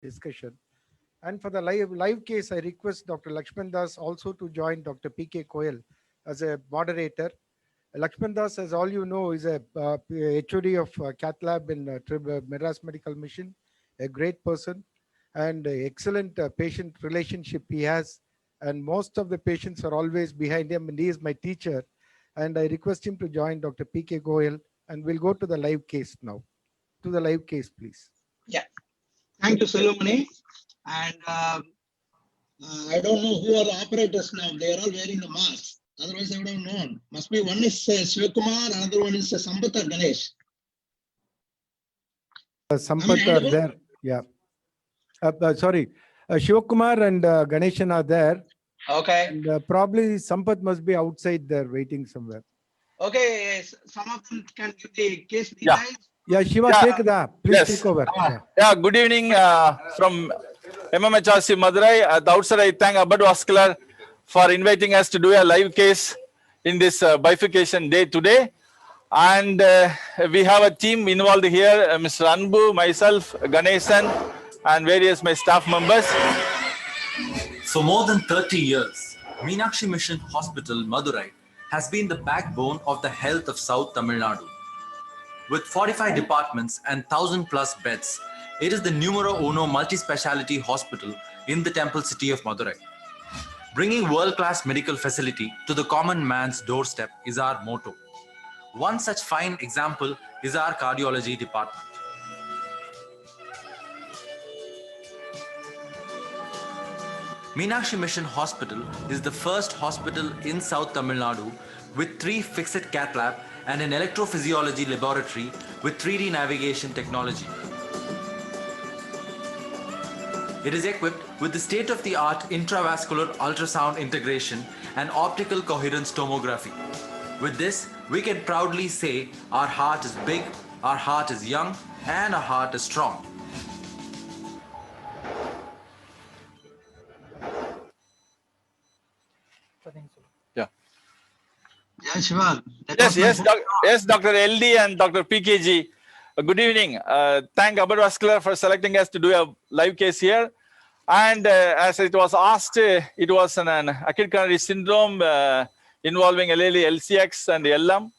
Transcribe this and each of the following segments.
discussion. And for the live case, I request Dr. Lakshman Das also to join Dr. P.K. Koyal as a moderator. Lakshman Das, as all you know, is a HOD of Cath Lab in Madras Medical Mission, a great person and excellent patient relationship he has. And most of the patients are always behind him, and he is my teacher. And I request him to join Dr. P.K. Goyal, and we'll go to the live case now. To the live case, please. Yeah. Thank you, Salomoni. And I don't know who are the operators now. They are all wearing the mask. Otherwise, I would have known. Must be one is Shivakumar, another one is Sampath or Ganesh. Sampath are there. Yeah. Sorry. Shivakumar and Ganeshan are there. Okay. And, probably Sampath must be outside there waiting somewhere. Okay. Some of them can give the case details. Yeah, Shiva, take that. Please take over. Yeah, good evening from MMHRC Madurai. At the outset, I thank Abad Vascular for inviting us to do a live case in this bifurcation day today. And we have a team involved here, Mr. Anbu, myself, Ganesan, and various my staff members. For more than 30 years, Meenakshi Mission Hospital, Madurai, has been the backbone of the health of South Tamil Nadu. With 45 departments and 1,000+ beds, it is the numero uno multi-speciality hospital in the temple city of Madurai. Bringing world-class medical facility to the common man's doorstep is our motto. One such fine example is our cardiology department. Meenakshi Mission Hospital is the first hospital in South Tamil Nadu with 3 fixed cath lab and an electrophysiology laboratory with 3D navigation technology. It is equipped with the state-of-the-art intravascular ultrasound integration and optical coherence tomography. With this, we can proudly say our heart is big, our heart is young, and our heart is strong. Yeah, Shiva. Yes, Dr. LD and Dr. PKG. Good evening. Thank Abad Vascular for selecting us to do a live case here. And as it was asked, it was an acute coronary syndrome involving LLE, LCX, and LM,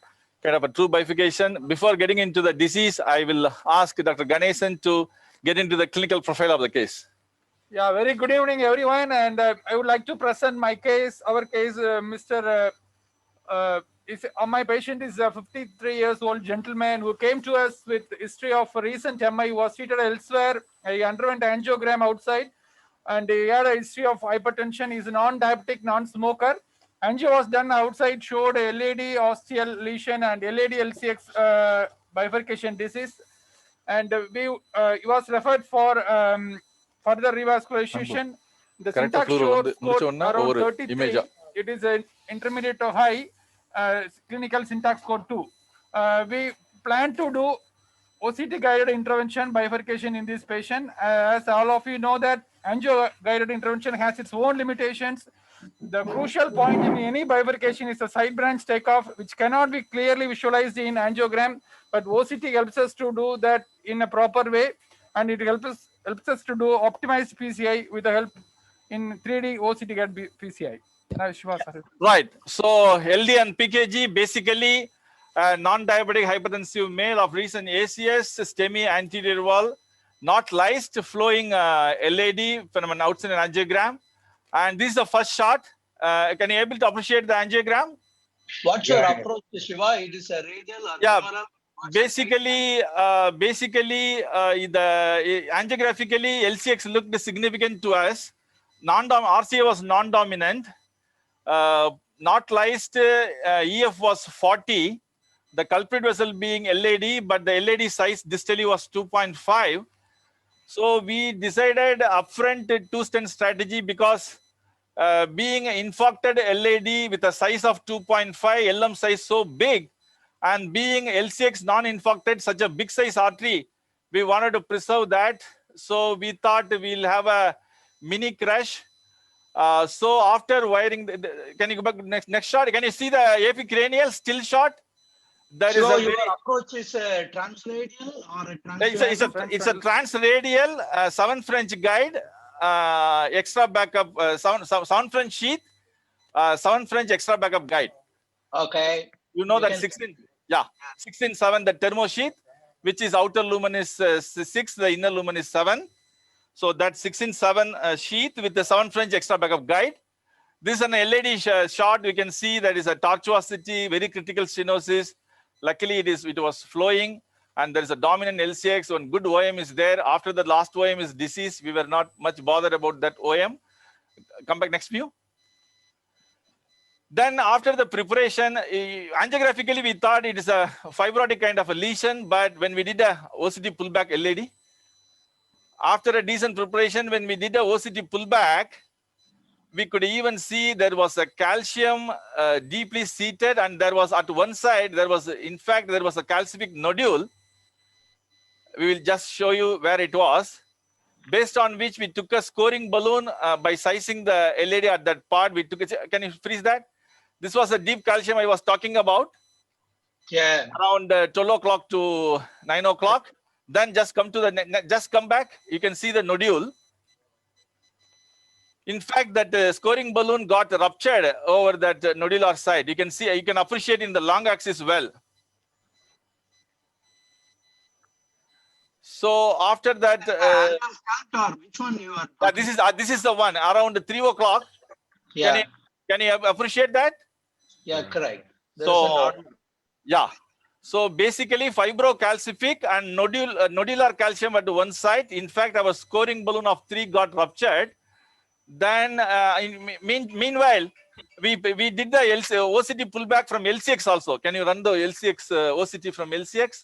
kind of a true bifurcation. Before getting into the disease, I will ask Dr. Ganesan to get into the clinical profile of the case. Yeah, very good evening, everyone. And I would like to present my case, our case, my patient is a 53 years old gentleman who came to us with history of recent MI. He was treated elsewhere. He underwent angiogram outside, and he had a history of hypertension. He's a non-diabetic, non-smoker. Angio was done outside, showed LAD ostial lesion and LAD LCX bifurcation disease, and he was referred for further revascularization. The syntax showed around 33. It is an intermediate to high, clinical syntax score 2. We plan to do OCT guided intervention bifurcation in this patient. As all of you know that angio guided intervention has its own limitations. The crucial point in any bifurcation is the side branch takeoff, which cannot be clearly visualized in angiogram, but OCT helps us to do that in a proper way, and it helps us to do optimized PCI with the help in 3D OCT guided PCI. Right. So LD and PKG basically non-diabetic hypertensive male of recent ACS, STEMI anterior wall, not lysed, flowing LAD from an outside angiogram. And this is the first shot. Can you able to appreciate the angiogram? What's your approach, Shiva? It is a radial or femoral? Basically, the angiographically LCX looked significant to us. RCA was non-dominant. Not lysed, EF was 40. The culprit vessel being LAD, but the LAD size distally was 2.5. So we decided upfront 2-stent strategy because being infarcted LAD with a size of 2.5, LM size so big, and being LCX non-infarcted, such a big size artery, we wanted to preserve that. So we thought we'll have a mini crash. So after wiring, can you go back to next shot? Can you see the AP cranial still shot? There is So a your very, approach is a transradial or a it's a transradial 7 French guide, extra backup, 7 French sheath, 7 French extra backup guide. Okay. You know We that can- 16/7, the thermo sheath, which is outer lumen is 6, the inner lumen is 7. So that 16/7 sheath with the 7 French extra backup guide. This is an LED shot. We can see that is a tortuosity, very critical stenosis. Luckily, it was flowing, and there is a dominant LCX. One good OM is there. After the last OM is deceased, we were not much bothered about that OM. Come back next view. Then after the preparation, angiographically, we thought it is a fibrotic kind of a lesion, but when we did a OCT pullback LED, after a decent preparation, when we did a OCT pullback, we could even see there was a calcium deeply seated, and there was at one side, in fact, there was a calcific nodule. We will just show you where it was, based on which we took a scoring balloon by sizing the LED at that part. We took it. Can you freeze that? This was a deep calcium I was talking about, Yeah. around 12 o'clock to 9 o'clock. Then just come to the, just come back. You can see the nodule. In fact, that scoring balloon got ruptured over that nodular side. You can see, you can appreciate in the long axis well. So after that, Which one you are? this is the one around 3 o'clock. Yeah. Can you appreciate that? Yeah. Correct. There is an So order. yeah. So basically, fibrocalcific and nodular calcium at one side. In fact, our scoring balloon of 3 got ruptured. Then, meanwhile, we did the OCT pullback from LCX also. Can you run the LCX OCT from LCX?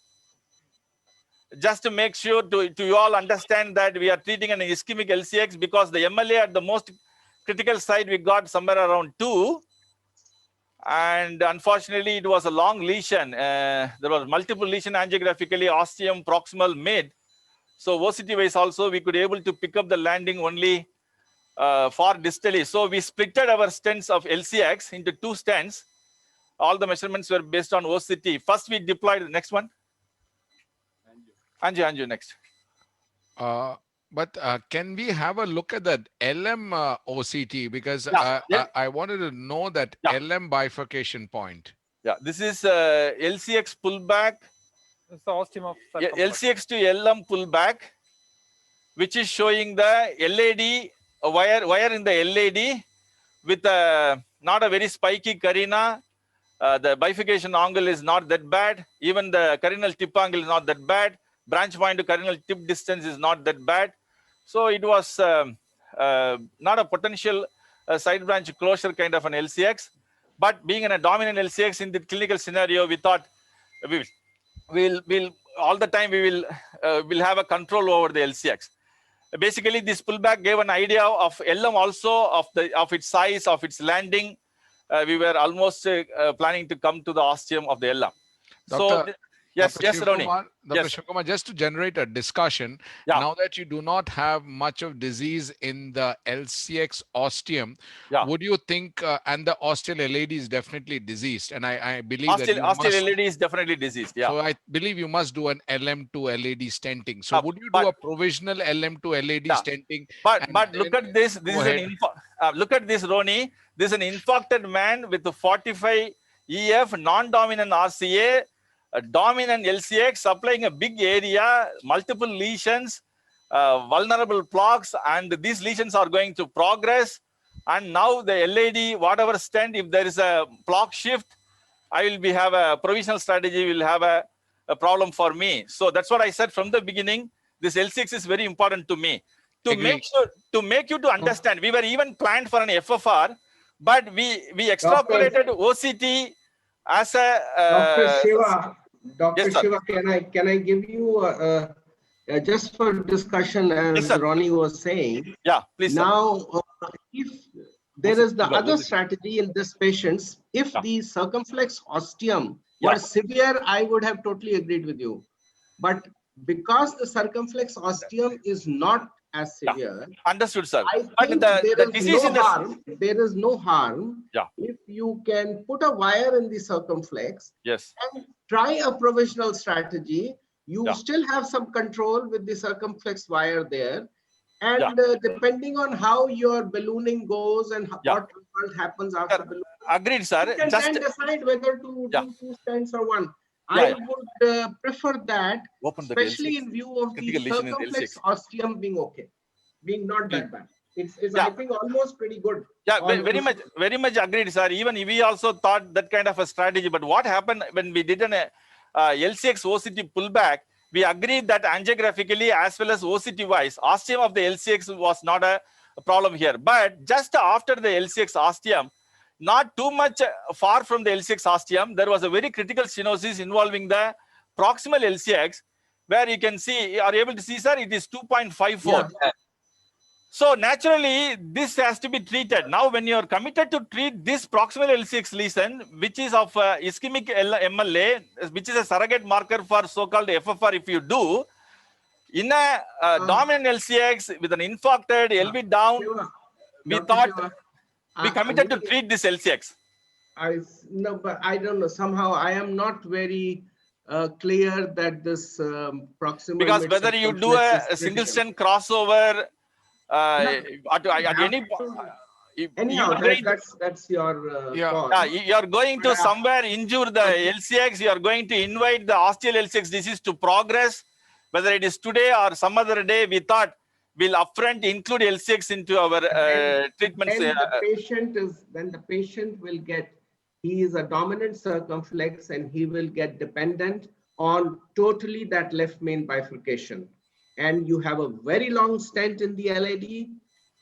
Just to make sure to you all understand that we are treating an ischemic LCX, because the MLA at the most critical side we got somewhere around 2. And unfortunately, it was a long lesion. There was multiple lesion angiographically, ostium, proximal, mid. So OCT wise also, we could able to pick up the landing only far distally. So we splitted our stents of LCX into 2 stents. All the measurements were based on OCT. First, we deployed the next one. Anju, next. But can we have a look at that LM OCT? Because Yeah. I wanted to know that Yeah. LM bifurcation point. Yeah, this is LCX pullback. It's the ostium of circumflex. LCX to LM pullback, which is showing the LAD, a wire in the LAD with not a very spiky carina. The bifurcation angle is not that bad. Even the carinal tip angle is not that bad. Branch point to carinal tip distance is not that bad. So it was not a potential side branch closure kind of an LCX. But being in a dominant LCX in the clinical scenario, we thought we'll all the time we will have a control over the LCX. Basically, this pullback gave an idea of LM also, of its size, of its landing. We were almost planning to come to the ostium of the LM. So yes, Ronnie. Dr. Yes. Shivakumar, just to generate a discussion, Yeah. now that you do not have much of disease in the LCX ostium, Yeah. would you think, and the ostial LAD is definitely diseased, and I believe that you Osteal must, LED is definitely diseased. Yeah. so I believe you must do an LM to LAD stenting. So Uh, would you do but- a provisional LM to LAD Yeah. stenting? But and look then at this. This go is ahead. look at this, Ronnie. This is an infarcted man with a 45 EF, non-dominant RCA, a dominant LCX, supplying a big area, multiple lesions, vulnerable plaques, and these lesions are going to progress. And now the LAD, whatever stent, if there is a plaque shift, I will have a provisional strategy, will have a problem for me. So that's what I said from the beginning. This LCX is very important to me. To Agree. make you to understand, we were even planned for an FFR, but we extrapolated OCT as a Dr. Shiva, Dr. Yes, sir. Shiva, can I give you just for discussion, Yes, as sir. Ronnie was saying? yeah, please. Sir. Now, if there is the Shiva, other OCT. strategy in this patients, if Yeah. the circumflex ostium Yeah. were severe, I would have totally agreed with you. But because the circumflex ostium is not as Yeah. severe, Understood, sir. I But think the there is disease no in the harm. There is no harm Yeah. if you can put a wire in the circumflex yes, and try a provisional strategy. You Yeah. still have some control with the circumflex wire there. And Yeah. depending on how your ballooning goes and Yeah. what result happens after Sir, ballooning, agreed, sir. you can Just then decide whether to Yeah. do 2 stents or 1. Yeah, I yeah. would prefer that, Open the especially LCX. in view of the Critical lesion in circumflex LCX. osteum being okay, being not that bad. It's Yeah. I think almost pretty good. Yeah, on very much agreed, sir. Even we also thought that kind of a strategy. But what happened when we did an LCX OCT pullback? We agreed that angiographically as well as OCT wise, ostium of the LCX was not a problem here. But just after the LCX ostium, not too much far from the LCX ostium, there was a very critical stenosis involving the proximal LCX, where you can see, you are able to see, sir, it is 2.54. Yeah. So naturally, this has to be treated. Now, when you are committed to treat this proximal LCX lesion, which is of ischemic MLA, which is a surrogate marker for so-called FFR, if you do, in a dominant LCX with an infarcted LV down, Shiva, we Dr. thought Shiva, we committed to treat this LCX. No, but I don't know. Somehow I am not very clear that this proximal Because mid whether you do circumflex a is single critical. stent crossover at any Anyhow, that's your Yeah. call. you are going to somewhere injure the LCX, you are going to invite the osteal LCX disease to progress, whether it is today or some other day. We thought we'll upfront include LCX into our treatments. Then the patient will get, he is a dominant circumflex and he will get dependent on totally that left main bifurcation. And you have a very long stent in the LAD,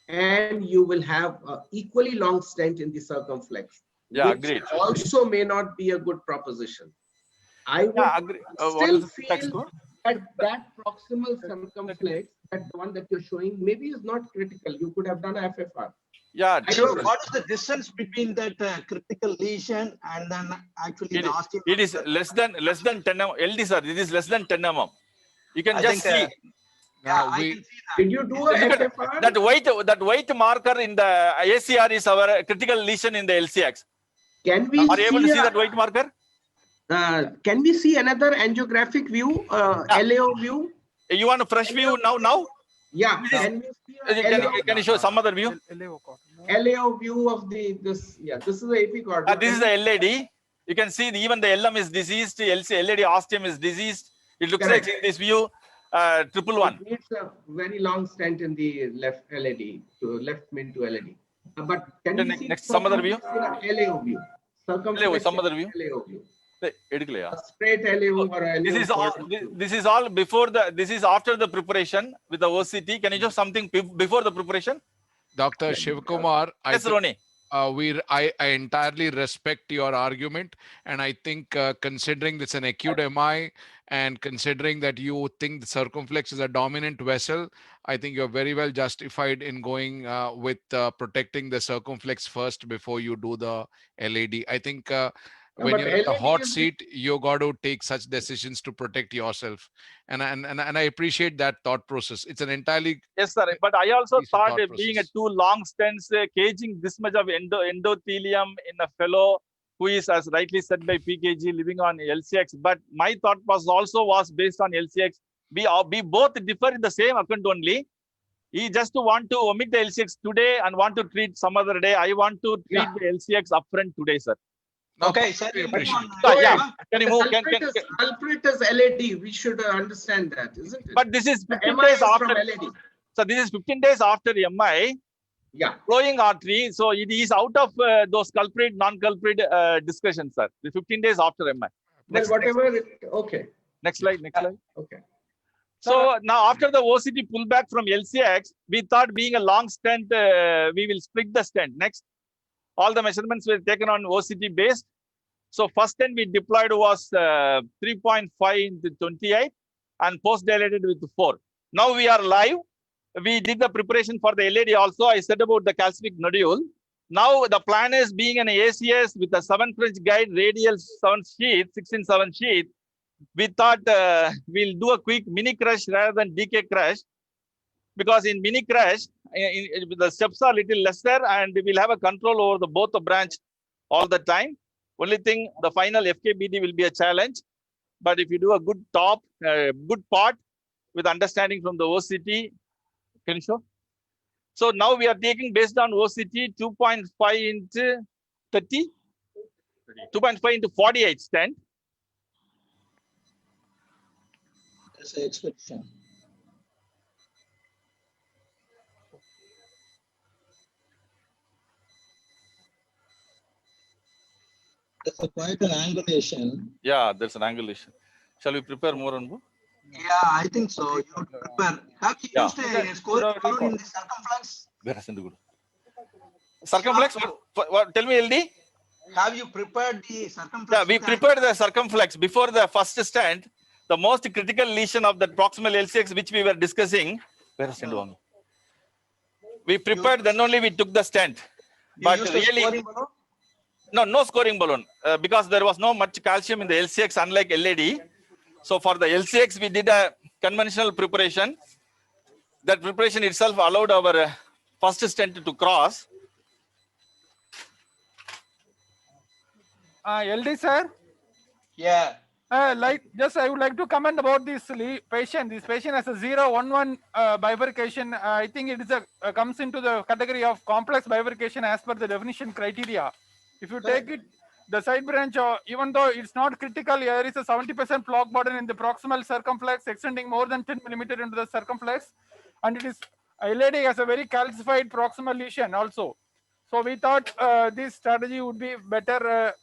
and you will have an equally long stent in the circumflex. Yeah, which agreed. Also may not be a good proposition. I would Yeah, agree. still feel that proximal circumflex, that the one that you're showing, maybe is not critical. You could have done a FFR. Yeah, So what is the distance between that critical lesion and then actually the osteum? it is less than 10 mm. LD, sir, it is less than 10 mm. You can I just think, see. Now I we can see that. Did you do a FFR? That white marker in the ACR is our critical lesion in the LCX. Can we Are you able to see a- that white marker? Can we see another angiographic view, LAO view? You want a fresh view now? Yeah. Can we see a Can you show some other view? LAO view of this? Yeah, this is the AP cord. This is the LAD. You can see even the LM is diseased, LAD osteum is diseased. It looks Correct. like in this view, 111. It needs a very long stent in the left LAD, to left main to LAD. But can Then we see next, some other view? LAO view? Circumflex some other view? LAO view. Edukaleya. A straight LAO or a This is all. This is all before the. This is after the preparation with the OCT. Can you show something before the preparation? Dr. Shivkumar, Yes, Roni. I entirely respect your argument, and I think considering this an acute MI and considering that you think the circumflex is a dominant vessel, I think you're very well justified in going with protecting the circumflex first before you do the LAD. I think when but you're in the LAD hot is- seat, you got to take such decisions to protect yourself, and I appreciate that thought process. It's an entirely Yes, sir. But I also Decent thought thought being a process. too long stents, caging this much of endothelium in a fellow who is, as rightly said by PKG, living on LCX. But my thought was based on LCX. We both differ in the same account only. He just want to omit the LCX today and want to treat some other day. I want to treat Yeah. the LCX upfront today, sir. No, Okay, sir, sir. we appreciate. Yeah. Can you move? Culprit is LAD. We should understand that, isn't it? But this is The 15 MI days is from after. LAD. So this is 15 days after MI. Yeah. Flowing artery, so it is out of those culprit, non-culprit discussion, sir. The 15 days after MI. Well, Next, whatever. Okay. next slide, next slide. Okay. So now after the OCT pullback from LCX, we thought being a long stent, we will split the stent. Next, all the measurements were taken on OCT based. So first stent we deployed was 3.5 into 28 and post-dilated with 4. Now we are live. We did the preparation for the LAD also. I said about the calcific nodule. Now the plan is being an ACS with a 7 French guide radial 7 sheath, 16/7 sheath. We thought we'll do a quick mini crush rather than DK crush, because in mini crush, the steps are little lesser and we'll have a control over both the branch all the time. Only thing, the final FKBD will be a challenge. But if you do a good good part with understanding from the OCT, can you show? So now we are taking based on OCT 2.5 into 30, 2.5 into 48 stent. That's the expectation. That's quite an angulation. Yeah, there's an angulation. Shall we prepare more on? Yeah, I think so. You would prepare. Have you Yeah. used a scoring balloon in the circumflex? Where is it? Circumflex? What, tell me, LD. Have you prepared the circumflex? Yeah, we prepared the circumflex before the first stent. The most critical lesion of the proximal LCX, which we were discussing. Where is it? We prepared, then only we took the stent. But really, no scoring balloon because there was no much calcium in the LCX, unlike LAD. So for the LCX, we did a conventional preparation. That preparation itself allowed our first stent to cross. LD sir, Yeah. I would like to comment about this patient. This patient has a 0-1-1 bifurcation. I think it is comes into the category of complex bifurcation as per the definition criteria. If you take it, the side branch, even though it's not critical, there is a 70% plaque burden in the proximal circumflex extending more than 10 millimeter into the circumflex, and it is LAD has a very calcified proximal lesion also. So we thought this strategy would be better.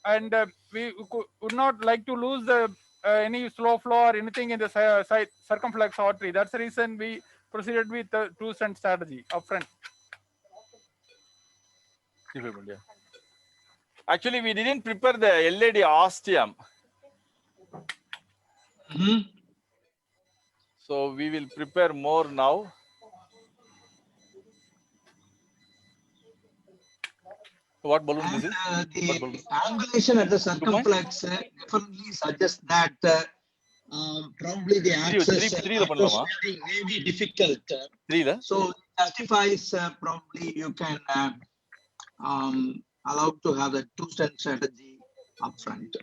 And we would not like to lose any slow flow or anything in the side circumflex artery. That's the reason we proceeded with the 2-stent strategy upfront. Actually, we didn't prepare the LAD ostium. So we will prepare more now. What balloon this is? The angulation at the circumflex definitely suggests that probably the access may be difficult. So justifies probably you can allow to have the 2-stent strategy upfront.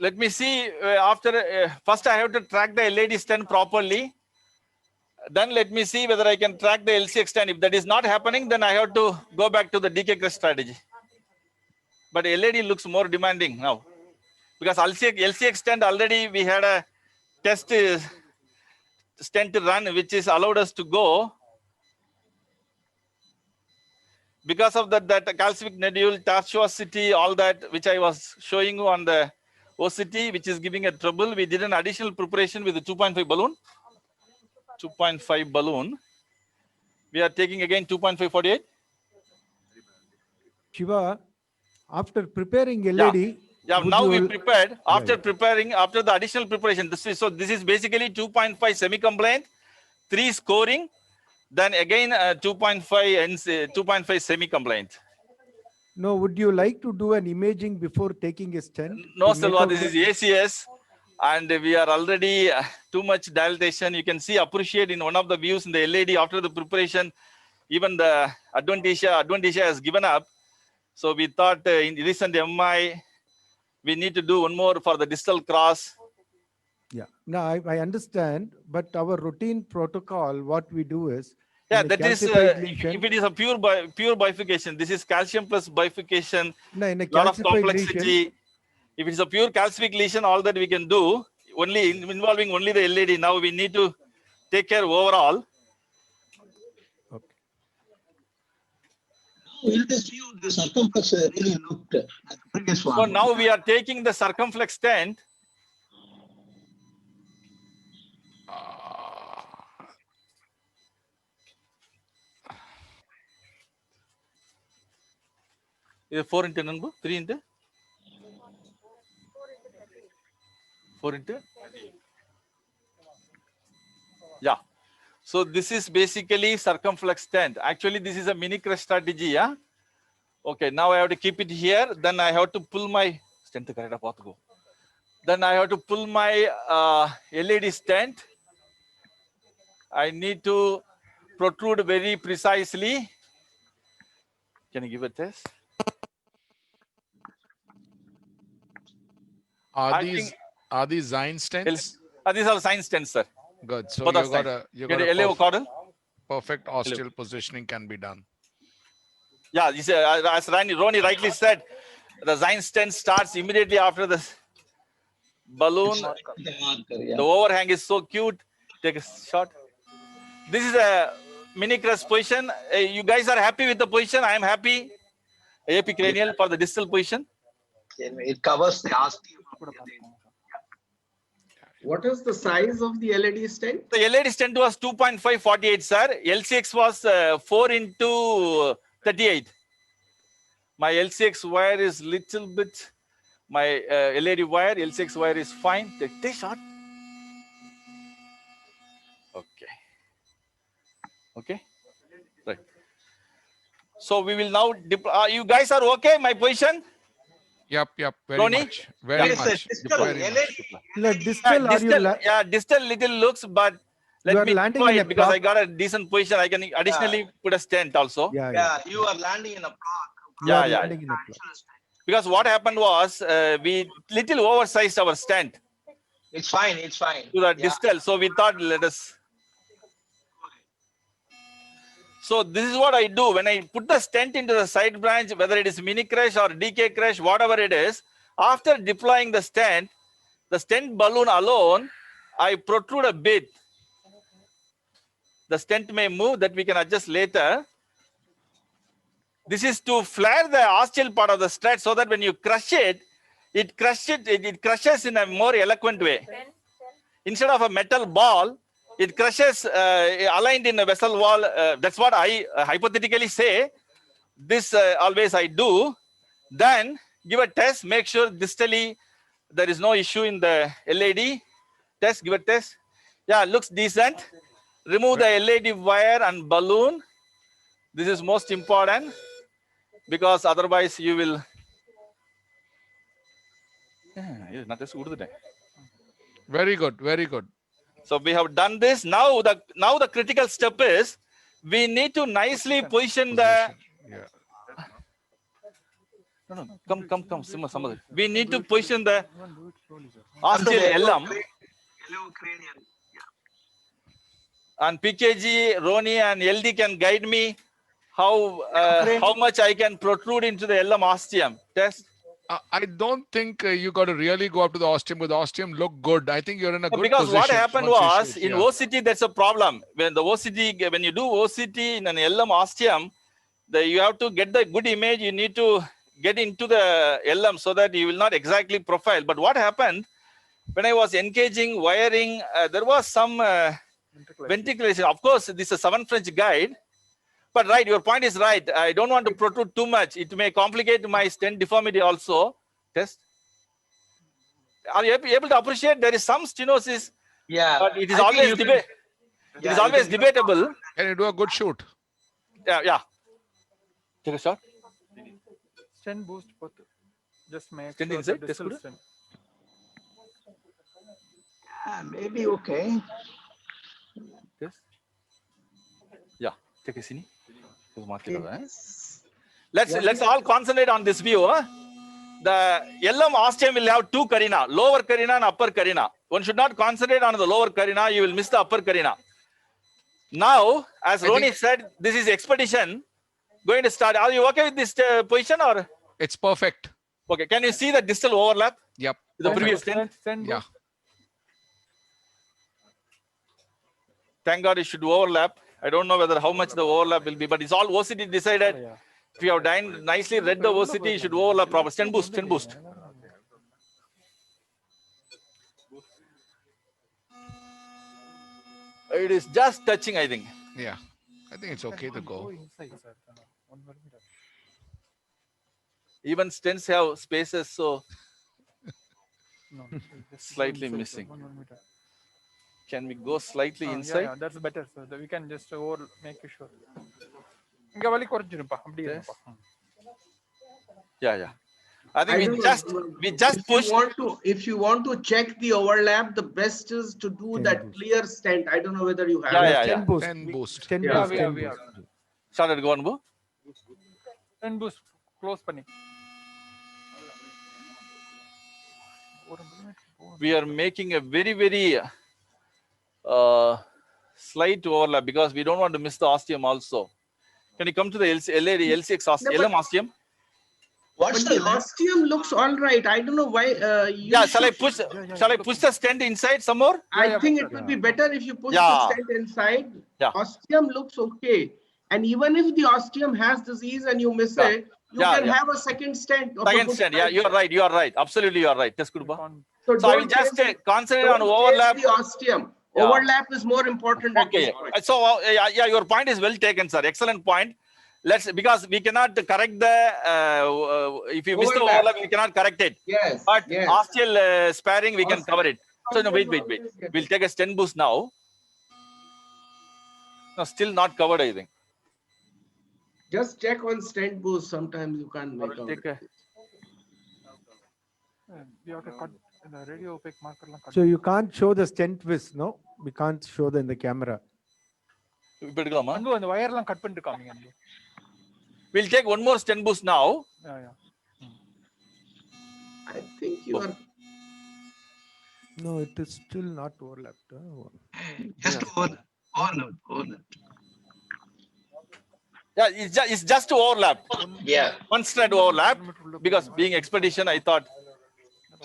Let me see after first I have to track the LAD stent properly. Then let me see whether I can track the LCX stent. If that is not happening, then I have to go back to the DK crest strategy. But LAD looks more demanding now because LCX stent already we had a test stent run which is allowed us to go. Because of that calcific nodule, tortuosity, all that which I was showing you on the OCT, which is giving a trouble, we did an additional preparation with the 2.5 balloon. 2.5 balloon. We are taking again 2.548. Shiva, after preparing LAD, yeah, now we prepared after preparing after the additional preparation. This is basically 2.5 semi-compliant, 3 scoring, then again 2.5 and 2.5 semi-compliant. No, would you like to do an imaging before taking a stent? No, Selva, this is ACS. And we are already too much dilatation. You can see appreciate in one of the views in the LAD after the preparation, even the adventitia has given up. So we thought in recent MI, we need to do one more for the distal cross. Yeah, no, I understand, but our routine protocol, what we do is, yeah, that is if it is a pure bifurcation, this is calcium plus bifurcation, lot of complexity. Lesion, if it's a pure calcific lesion, all that we can do, only involving only the LAD. Now we need to take care overall. Okay. Now in this view, the circumflex really looked at the previous one. So now we are taking the circumflex stent. Is it 4 into number? 3 into? 4 into? Yeah. So this is basically circumflex stent. Actually, this is a mini crest strategy. Yeah. Okay. Now I have to keep it here. Then I have to pull my stent. Then I have to pull my LAD stent. I need to protrude very precisely. Can you give a test? Are I these think- are these Zine stents? These are science stents, sir. Good. So Both are you got stents. a Get a LAO caudal. perfect ostial positioning can be done. Yeah, you say, as Ronnie rightly said, the Zine stent starts immediately after the balloon. The marker, yeah. The overhang is so cute. Take a shot. This is a mini crest position. You guys are happy with the position. I am happy. Epicranial for the distal position. It covers the ostium. What is the size of the LED stent? The LED stent was 2.548, sir. LCX was 4 into 38. My LCX wire is little bit. My LED wire, LCX wire is fine. Take shot. Okay. Okay. Right. So we will now. You guys are okay? My position. Yep. Very Ronnie? much. Very Yes, sir. much. Distal Very LED. much. Like distal, are you Distal little looks, but You let are me landing deploy in a it because I plot. got a decent position. I can additionally put a stent also. Yeah, Yeah, you are landing in a plot. You are Yeah. landing in a plot. Because what happened was we little oversized our stent It's fine. It's fine. to the Yeah. distal. So we thought let us. So this is what I do when I put the stent into the side branch, whether it is mini crash or DK crash, whatever it is. After deploying the stent balloon alone, I protrude a bit. The stent may move, that we can adjust later. This is to flare the ostial part of the strut so that when you crush it, it crushes in a more eloquent way. Instead of a metal ball, it crushes aligned in a vessel wall. That's what I hypothetically say. This always I do. Then give a test, make sure distally there is no issue in the LED. Test, give a test. Yeah, looks decent. Remove the LED wire and balloon. This is most important because otherwise you will. Very good. Very good. So we have done this. Now the critical step is we need to nicely position the. Yeah. No. Come. Simmer. We need to position the ostial LM. And PKG, Ronnie, and LD can guide me how much I can protrude into the LM ostium. Test. I don't think you got to really go up to the ostium, but the ostium look good. I think you're in a good Because position. what happened once you was shoot, in yeah. OCT, that's a problem. When you do OCT in an LM ostium, you have to get the good image. You need to get into the LM so that you will not exactly profile. But what happened when I was engaging wiring, there was some ventilation. Of course, this is a 7 French guide. But right, your point is right. I don't want to protrude too much. It may complicate my stent deformity also. Test. Are you able to appreciate there is some stenosis? Yeah. But it is I think always you can- debate. It Yeah, is you always can- debatable. Can you do a good shoot? Yeah. Take a shot. Stent boost both. Just make Stent sure inside, the test distal kuda? stent. Yeah, maybe okay. Yes. Yeah. Take a cine. Let's all concentrate on this view. Huh? The LM ostium will have two carina, lower carina and upper carina. One should not concentrate on the lower carina. You will miss the upper carina. Now, as Ronnie said, this is expedition. Going to start. Are you okay with this position or? It's perfect. Okay. Can you see the distal overlap? Yep. The previous stent? Stent Yeah. boost. Thank God it should overlap. I don't know whether how much the overlap will be, but it's all OCT decided. If you have done nicely read the OCT, it should overlap proper. Stent boost. It is just touching, I think. Yeah. I think it's okay to go. Even stents have spaces, so No, slightly missing. Can we go slightly inside? Yeah, that's better. So that we can just make it sure. இங்க வலி குறைஞ்சிருப்பா அப்படியே இருப்பா. Yeah. I think I we don't just know. pushed. If you want to check the overlap, the best is to do that clear stent. I don't know whether you have. Yeah. Stent boost. Stent boost. Stent Yeah, boost. we Stent have. boost. Started go on, Bo. Stent boost close panni. We are making a very slight overlap because we don't want to miss the ostium also. Can you come to the LCX ostium, No, but- LM ostium? What's But the the ostium looks all right. I don't know why. Yeah, shall I push the stent inside some more? Yeah, I think it better, will be better if you push Yeah. the stent inside. Yeah. Ostium looks okay. And even if the ostium has disease and you miss Yeah. it, you Yeah, can yeah. have a second stent. of a Second good stent, yeah, size. you are right. Absolutely, you are right. Just good. We can't- So So I will don't just chase- concentrate on don't chase overlap. the ostium. Yeah. Overlap is more important at this Okay. point. So yeah, your point is well taken, sir. Excellent point. Because we cannot correct the if you miss the Overlap. overlap, we cannot correct it. Yes. But yes. osteal sparing, we can cover it. So no, wait. Always get We'll it. take a stent boost now. No, still not covered, I think. Just check on stent boost. Sometimes you can't make out. Take a, We have to cut the radio opaque marker. So you can't show the stent vis, no? We can't show them in the camera. இப்ப எடுக்கலாமா? அன்பு அந்த wire எல்லாம் cut பண்ணிட்டு காமிங்க அன்பு. We'll take one more stent boost now. Yeah. I think you are. No, it is still not overlapped. just overlap. Yeah, it's just to overlap. Yeah, One stent overlap because being expedition, I thought.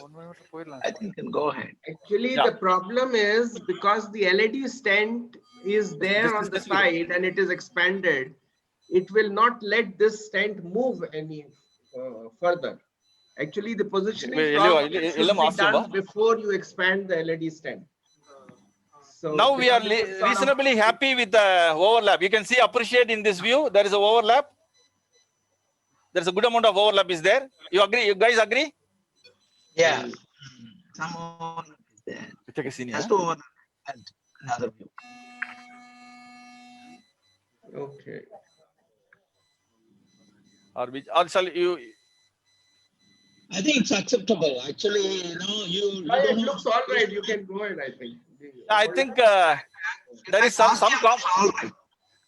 1 millimeter போயிடலாம். I think you can go ahead. Actually, Yeah. the problem is because the LED stent is there This on is the the side and it is expanded, it will not let this stent move any further. Actually, the positioning Wait, problem Ello, should Ello be Master, done va? before you expand the LED stent. So Now we are because it is sort of- reasonably happy with the overlap. You can see, appreciate in this view, there is a overlap. There's a good amount of overlap is there. You agree? You guys agree? Yeah. Some overlap is there. Take a scene here. Just overlap and another view. Okay. Or shall you? I think it's acceptable. Actually, you But don't it know- looks all right. You can go ahead, I think. I think there is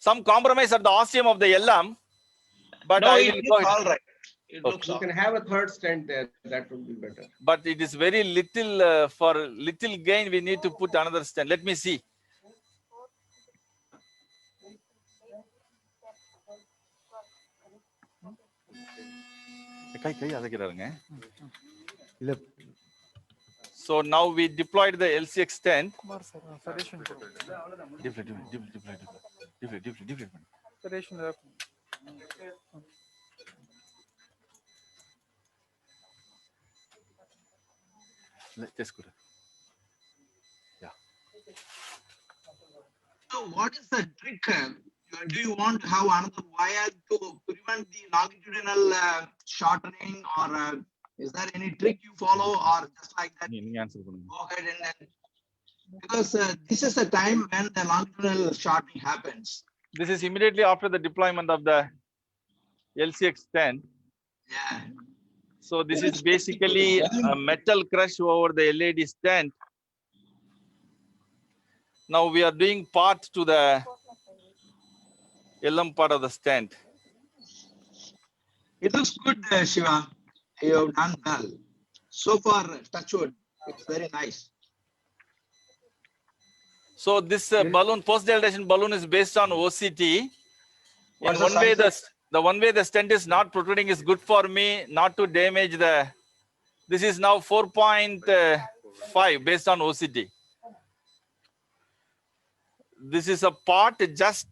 some compromise at the ostium of the LM, but No, I it will go looks ahead. all right. It looks You all can have a third stent there. That would be better. But it is very little for little gain. We need to put another stent. Let me see. கை அதக்கிறாருங்க. So now we deployed the LCX stent. Kumar sir suggestion Deflate. suggestion Just good. So what is the trick? Do you want to have another wire to prevent the longitudinal shortening, or is there any trick you follow, or just like that? நீங்க answer பண்ணுங்க. Go ahead and then, because this is the time when the longitudinal shortening happens. This is immediately after the deployment of the LCX stent. Yeah. So this is basically a metal crush over the LED stent. Now we are doing part to the LM part of the stent. It looks good, Shiva. You have done well. So far, touch wood, it's very nice. So this balloon, post-dilatation balloon is based on OCT. What's In the one way, size the one way the stent is not protruding is good for me, not to damage the. This is now 4.5 based on OCT. This is a part just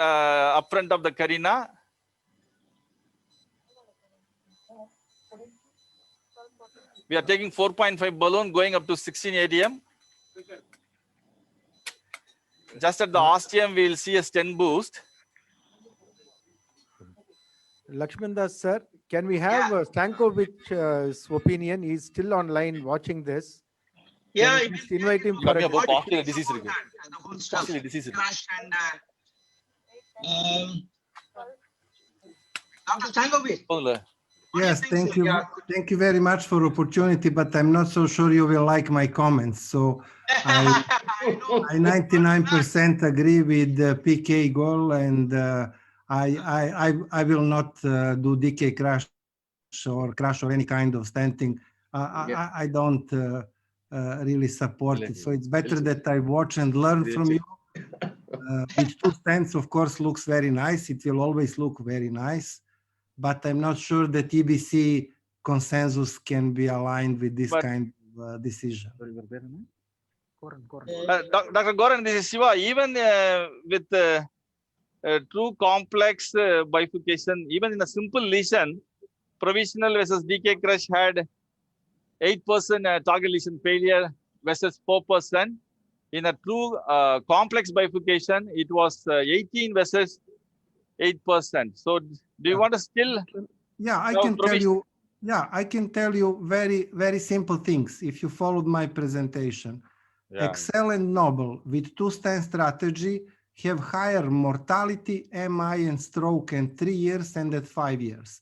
up front of the carina. We are taking 4.5 balloon going up to 16 ADM. Just at the ostium, we will see a stent boost. Lakshman Das sir, can we have Stankovic's opinion? He's still online watching this. Yeah, Can we just invite him for Kamiya a bo partial disease The irukku. whole stuff. Partial disease irukku. Crush and, Dr. Stankovic. போதும்ல? What do you Yes, think, thank sir? you. Yeah. Thank you very much for opportunity, but I'm not so sure you will like my comments. So I know. I 99% agree with PK goal, and I will not do DK crash or any kind of stenting. I don't really support it. So it's better that I watch and learn from you. With 2 stents, of course, looks very nice. It will always look very nice, but I'm not sure that EBC consensus can be aligned with this But- kind of decision. Dr. Goran, this is Shiva. Even with true complex bifurcation, even in a simple lesion, provisional versus DK crush had 8% target lesion failure versus 4%. In a true complex bifurcation, it was 18 versus 8%. So do you want to still? Yeah, I No, can tell provision- you. Yeah, I can tell you very simple things if you followed my presentation. Excel and Noble with 2-stent strategy have higher mortality, MI, and stroke in 3 years and at 5 years.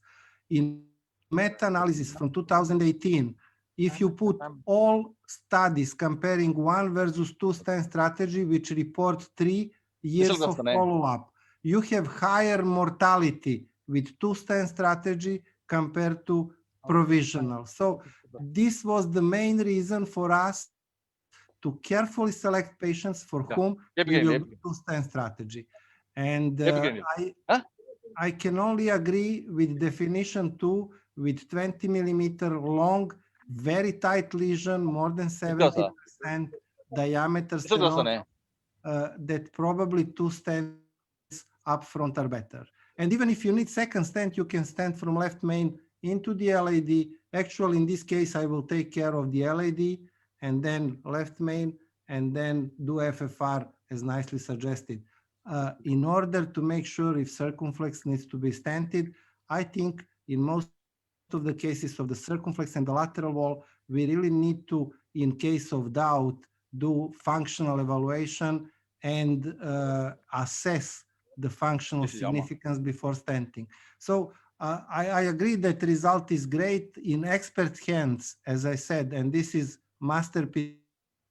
In meta-analysis from 2018, if you put all studies comparing 1 versus 2-stent strategy, which report 3 years of follow-up, you have higher mortality with 2-stent strategy compared to provisional. So this was the main reason for us to carefully select patients for whom we will do 2-stent strategy. And I can only agree with definition 2 with 20 millimeter long, very tight lesion, more than 70% diameter stenosis, that probably 2 stents up front are better. And even if you need second stent, you can stent from left main into the LAD. Actually, in this case, I will take care of the LAD and then left main and then do FFR as nicely suggested. In order to make sure if circumflex needs to be stented, I think in most of the cases of the circumflex and the lateral wall, we really need to, in case of doubt, do functional evaluation and assess the functional significance before stenting. So I agree that the result is great in expert hands, as I said, and this is masterpiece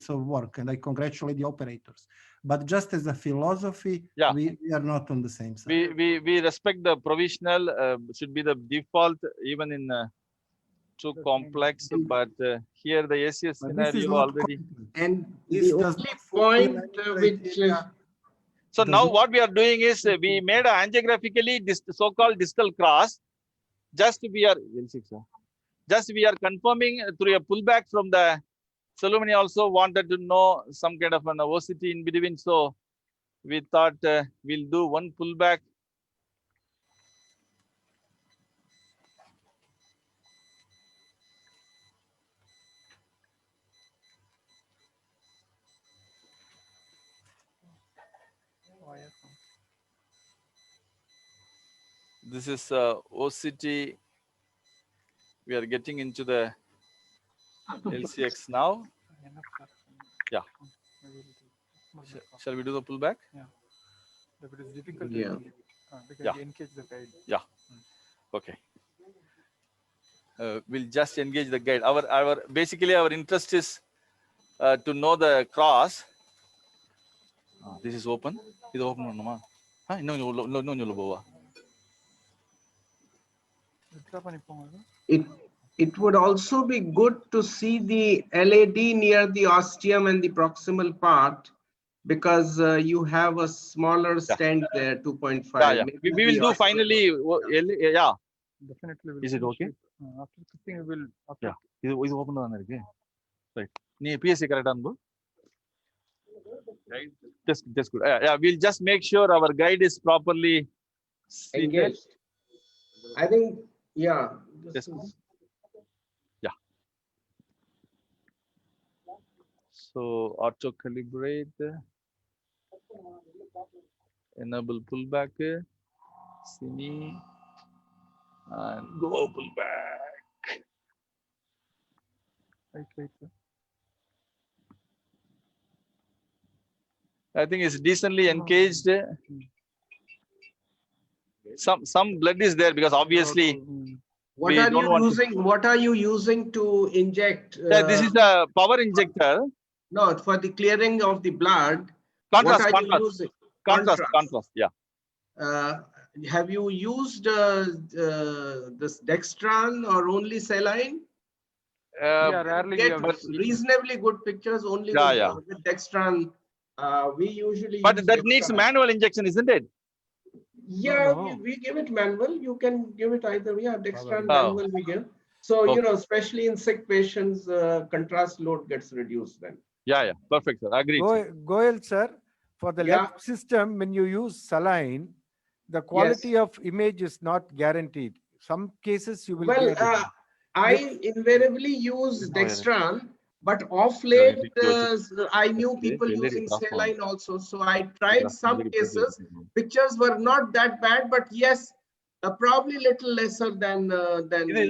of work, and I congratulate the operators. But just as a philosophy, we are not on the same side. We respect the provisional should be the default even in too complex, but here the ACS scenario already. And This the does only not fulfill point any which criteria. So Does now it- what we are doing is we made a angiographically so-called distal cross. Just we are confirming through a pullback from the Salomone also wanted to know some kind of an OCT in between. So we thought we'll do one pullback. This is OCT. We are getting into the LCX now. Yeah. Shall we do the pullback? If it is difficult, Yeah. we can Yeah. engage the guide. Yeah. Okay. We'll just engage the guide. Basically our interest is to know the cross. This is open. This open. No. it would also be good to see the LAD near the ostium and the proximal part, because you have a smaller stent there, 2.5. Yeah. Maybe We will the do ostium. finally. Yeah. Definitely. Is it okay? After cooking, we will. Yeah. Is open right. PSC correct on. That's good. Yeah, we'll just make sure our guide is properly seated. Engaged. I think, yeah. That's good. Yeah. So auto calibrate, enable pullback, cine, and go pullback. Right. I think it's decently engaged. Some blood is there because obviously What we are don't you want to- using? What are you using to inject? yeah, this is a power injector. No, for the clearing of the blood. Contrast, what are contrast. you using? Contrast. Yeah. have you used this Dextran or only saline? Yeah, rarely we Get have. reasonably good pictures only Yeah, with Dextran. We usually but use that needs Dextran. manual injection, isn't it? Yeah, No. we give it manual. You can give it either. Yeah, Dextran Oh. manual we give. So, Okay. you know, especially in sick patients, contrast load gets reduced then. Yeah, perfect, sir. Agreed. sir. Goel, sir, for the Yeah. left system, when you use saline, the quality of image is not guaranteed. Some cases you will Well, get it. I invariably use No, yeah. Dextran, but off late, close I knew people LED using cross on. saline also. So I tried some cases. Pictures were not that bad, but yes, probably little lesser than.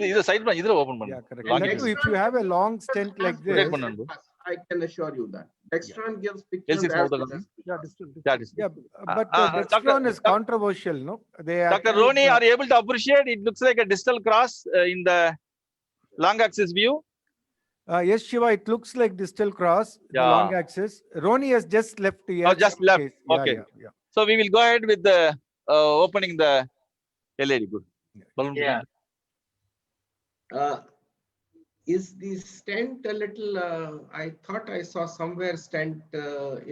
இது side பண்ணு, இதுல open பண்ணு. Yeah, correct. Long That it. too, if you have a long stent like As good this, as fast, I can assure you that. Dextran gives pictures L6 as mouth good on. as Yeah, it is. yeah, but Doctor- Dextran is controversial, no? They are Dr. Roni, are you able to appreciate? It looks like a distal cross in the long axis view. yes, Shiva, it looks like distal cross, the Yeah. long axis. Roni has just left the Oh, just left. case. Yeah, Okay. yeah. So we will go ahead with the opening the LED. Good. Balloon. Yeah. Is the stent a little? I thought I saw somewhere stent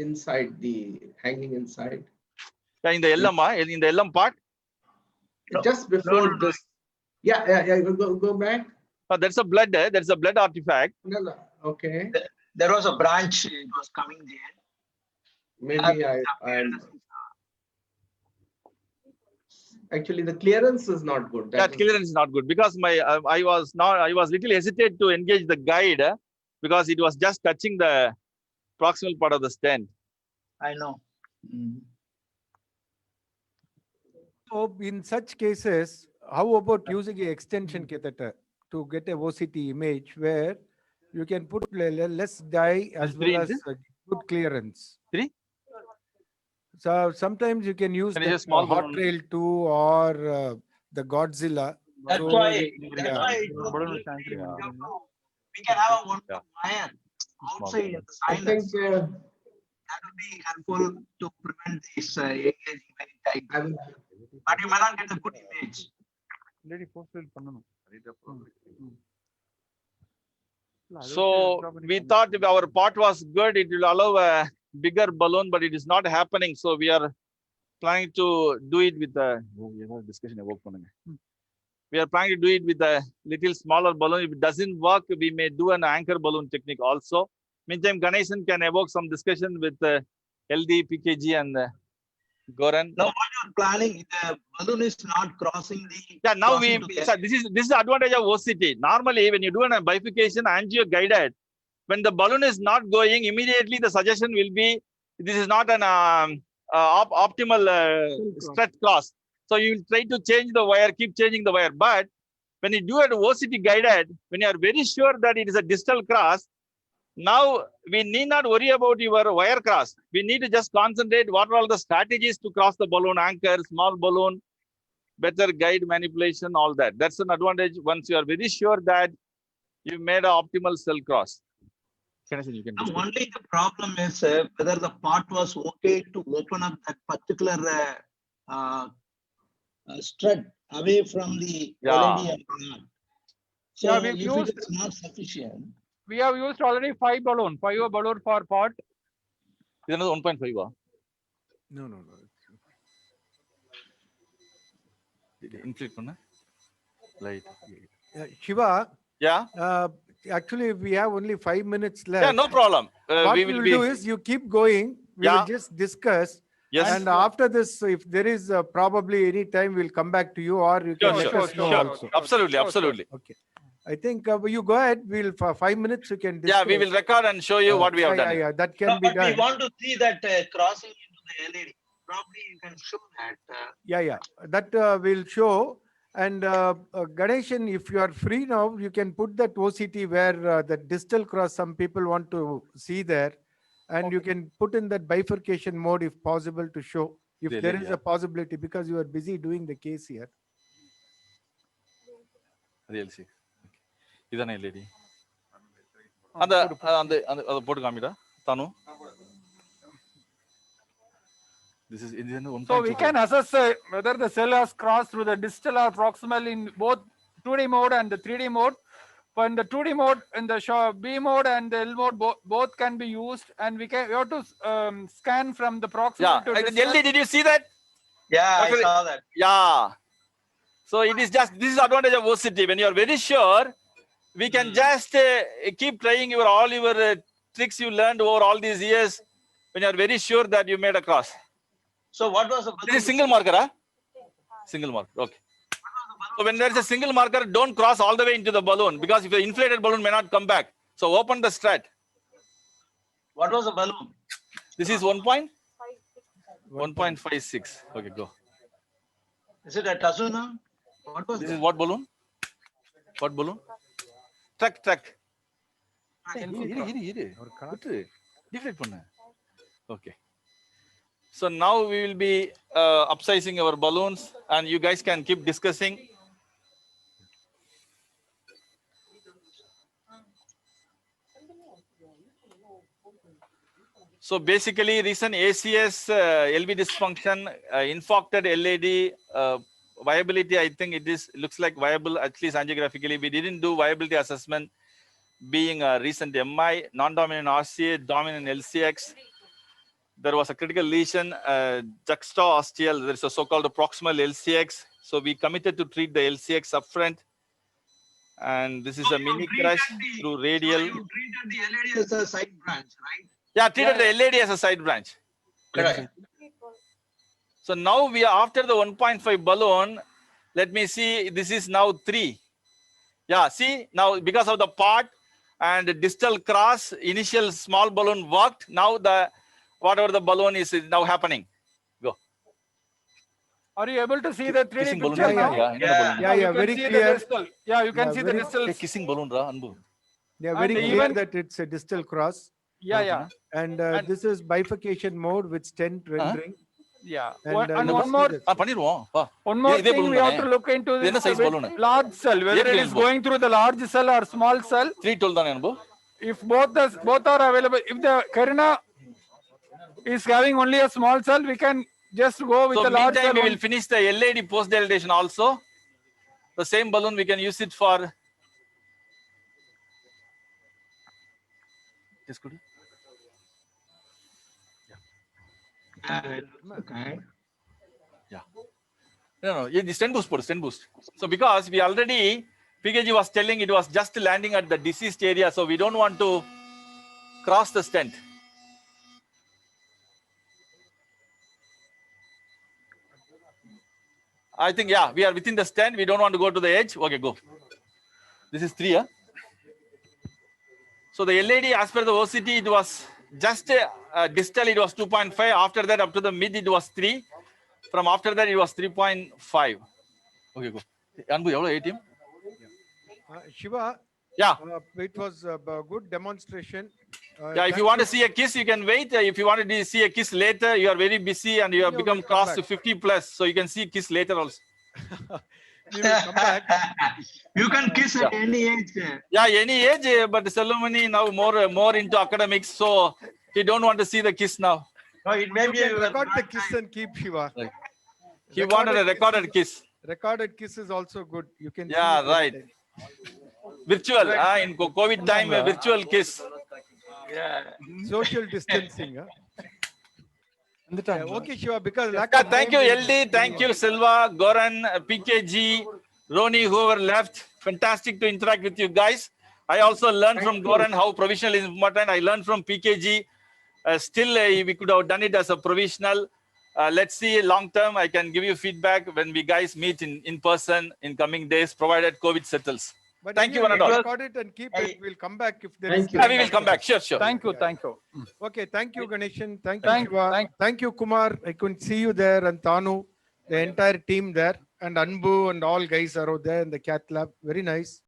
inside the hanging inside. Yeah, in the LM part. Just before no. this. Yeah. Go back. That's a blood. That's a blood artifact. No. Okay. There was a branch, it was coming there. Maybe I'm. Actually, the clearance is not good. That clearance is not good because I was little hesitant to engage the guide because it was just touching the proximal part of the stent. I know. So in such cases, how about using an extension catheter to get a OCT image where you can put less dye as Three well as inches? good clearance? 3? So sometimes you can use Can you the use small Hot balloon? Trail 2 or the Godzilla. That's So, why yeah. we can have a one Yeah. wire Small outside in the I think sinus. That will be helpful to prevent this engaging very tight. But you may not get a good image. So we thought if our part was good, it will allow a bigger balloon, but it is not happening. So we are planning to do it with a discussion. We are planning to do it with a little smaller balloon. If it doesn't work, we may do an anchor balloon technique also. Meantime, Ganeshan can evoke some discussion with LD, PKG, and Goran. Now, what you're planning, the balloon is not crossing the. Yeah, now crossing to the so this is the advantage of OCT. Normally, when you do a bifurcation, angio guided, when the balloon is not going, immediately the suggestion will be this is not an optimal stretch cross. So you will try to change the wire, keep changing the wire. But when you do an OCT guided, when you are very sure that it is a distal cross, now we need not worry about your wire cross. We need to just concentrate what are all the strategies to cross the balloon, anchor, small balloon, better guide manipulation, all that. That's an advantage once you are very sure that you made an optimal cell cross. You can Now, only the problem is whether the part was okay to open up that particular strut away from the LED or not. So Yeah, we've if used- it is not sufficient, We have used already 5 balloon per part. Is another 1.5? No. Inflate panna. Light. Shiva, Yeah. actually we have only 5 minutes left. Yeah, no problem. What We we will will be. do is you keep going. We Yeah. will just discuss. Yes. And after this, if there is probably any time, we'll come back to you or you can let us know also. Absolutely, absolutely. Okay. I think you go ahead. We'll for 5 minutes you can discuss. Yeah, we will record and show you what we have done. Yeah, that can no, be but we done. want to see that crossing into the LED. Probably you can show that. Yeah. That will show. And Ganeshan, if you are free now, you can put that OCT where the distal cross, some people want to see there. And you can put in that bifurcation mode if possible to show if Really, there is yeah. a possibility because you are busy doing the case here. Real see. Idana LED. அந்த போட்டு காமிடா தானு This is in 1.2. So we can assess whether the cell has crossed through the distal or proximal in both 2D mode and the 3D mode. But in the 2D mode, in the B mode and the L mode, both can be used, and we have to scan from the proximal Yeah, to and distal. LD, did you see that? Yeah, I Doctor- saw that. Yeah. So it is just, this is advantage of OCT. When you are very sure, we can just keep trying all your tricks you learned over all these years. When you are very sure that you made a cross. So what was the This is single marker, huh? Single marker, okay. So when there is a single marker, don't cross all the way into the balloon, because if the inflated balloon may not come back. So open the strat. What was the balloon? This is 1.56. Okay, go. Is it a Tazuna? What was This it? is what balloon? What balloon? Track. Deflate panna. Okay. So now we will be upsizing our balloons, and you guys can keep discussing. So basically, recent ACS, LV dysfunction, infarcted LAD, viability, I think it looks like viable, at least angiographically. We didn't do viability assessment being a recent MI, non-dominant RCA, dominant LCX. There was a critical lesion, juxtaosteal, there is a so-called proximal LCX. So we committed to treat the LCX upfront. And this is a mini crash through radial. So you treated the LAD as a side branch, right? Yeah, treated the LAD as a side branch. Correct. So now we are after the 1.5 balloon. Let me see, this is now 3. Yeah, see, now because of the part and the distal cross, initial small balloon worked. Now the whatever the balloon is now happening. Go. Are you able to see the 3D Kissing balloon. picture Yeah, now? yeah, Yeah, You yeah, can very see the clear. distal. Yeah, you can Yeah, see the very- distal. Kissing balloon, ra, Anbu. They are very And clear even- that it's a distal cross. Yeah. And And- this is bifurcation mode with stent rendering. Yeah. And, And you one see more this. பண்ணிடுவோம் வா. One more இதே thing balloon we have தானே? to look into இது என்ன this size with balloon? large cell, whether it is balloon. going through the large cell or small cell. 312 தானே அன்பு? If both are available, if the Karina is having only a small cell, we can just go with So the large meantime, cell. we will one. finish the LAD post dilatation also. The same balloon, we can use it for. Just go to. Okay. No, the stent boost. So because we already, PKG was telling it was just landing at the deceased area, so we don't want to cross the stent. I think, yeah, we are within the stent. We don't want to go to the edge. Okay, go. This is 3, huh? So the LAD, as per the OCT, it was just distal, it was 2.5. After that, up to the mid, it was 3. From after that, it was 3.5. Okay, go. Anbu, எவ்வளவு ATM? Shiva, Yeah. it was a good demonstration. Yeah, if you want to see a kiss, you can wait. If you want to see a kiss later, you are very busy and you have Yeah, become we'll come crossed to back. 50 plus. So you can see kiss later also. You will come back. You can kiss at any age. Yeah, any age, but Salomoni now more into academics. So he don't want to see the kiss now. No, it may You be. can your record the bad kiss time. and keep, Shiva. Right. He wanted a recorded kiss. Recorded kiss is also good. You can. see Yeah, it right. anytime. Virtual, in COVID time, a virtual kiss. Yeah. Social distancing. Huh? Yeah, okay, Shiva, because lack Yeah, of thank time, you, we'll- LD. Thank you, Silva, Goran, PKG, Roni, whoever left. Fantastic to interact with you guys. I also learned from Goran how provisional is important. I learned from PKG. Still, we could have done it as a provisional. Let's see long term. I can give you feedback when we guys meet in person in coming days, provided COVID settles. But Thank you, anyway, one and all. record it and keep it. We'll come back if there is. Thank you. Yeah, we will come back. Sure. Thank you. Okay, thank you, Ganeshan. Thank you, Thank- Shiva. thank- Thank you, Kumar. I couldn't see you there, and Tanu, the entire team there, and Anbu and all guys are out there in the cath lab. Very nice.